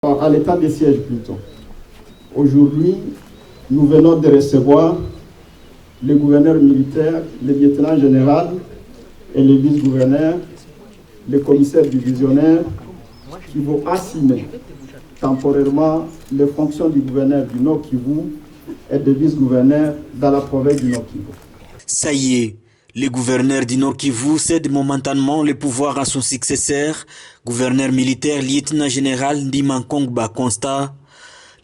À l'état de siège plutôt. Aujourd'hui, nous venons de recevoir le gouverneur militaire, le lieutenant général et le vice-gouverneur, le commissaire divisionnaire qui vont assumer temporairement les fonctions du gouverneur du Nord Kivu et de vice-gouverneur dans la province du Nord Kivu. Ça y est, le gouverneur du Nord Kivu cède momentanément le pouvoir à son successeur, gouverneur militaire, lieutenant général Ndima Kongba Constat.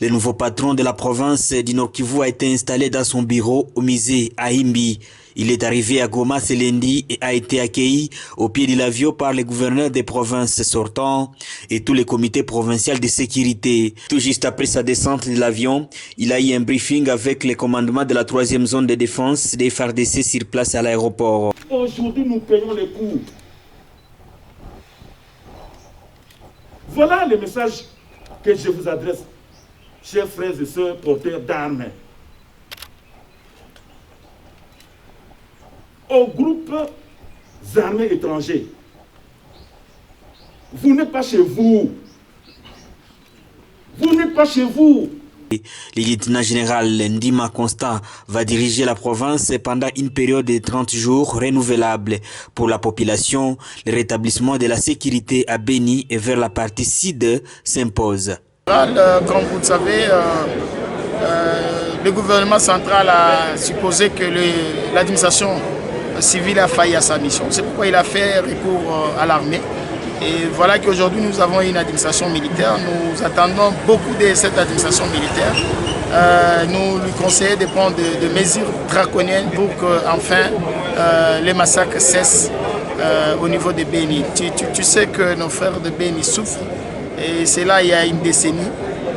Le nouveau patron de la province du Nord Kivu a été installé dans son bureau au musée à Imbi. Il est arrivé à Goma ce lundi et a été accueilli au pied de l'avion par les gouverneurs des provinces sortants et tous les comités provinciaux de sécurité. Tout juste après sa descente de l'avion, il a eu un briefing avec les commandements de la 3e zone de défense des FARDC sur place à l'aéroport. Aujourd'hui, nous payons les coûts. Voilà le message que je vous adresse, chers frères et sœurs porteurs d'armes. Aux groupes armés étrangers, vous n'êtes pas chez vous. Vous n'êtes pas chez vous. Le lieutenant général Ndima Constat va diriger la province pendant une période de 30 jours renouvelable. Pour la population, le rétablissement de la sécurité à Beni et vers la partie sud s'impose. Comme vous le savez, le gouvernement central a supposé que l'administration civile a failli à sa mission. C'est pourquoi il a fait recours à l'armée. Et voilà qu'aujourd'hui nous avons une administration militaire. Nous attendons beaucoup de cette administration militaire. Nous lui conseillons de prendre des mesures draconiennes pour qu'enfin les massacres cessent au niveau de Beni. Tu sais que nos frères de Beni souffrent. Et c'est là il y a une décennie.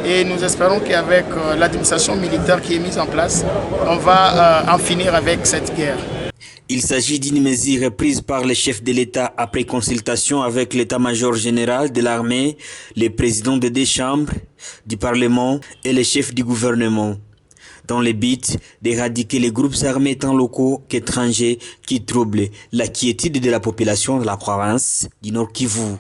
Et nous espérons qu'avec l'administration militaire qui est mise en place, on va en finir avec cette guerre. Il s'agit d'une mesure prise par le chef de l'État après consultation avec l'état-major général de l'armée, les présidents des 2 chambres du Parlement et les chefs du gouvernement, dans le but d'éradiquer les groupes armés tant locaux qu'étrangers qui troublent la quiétude de la population de la province du Nord Kivu.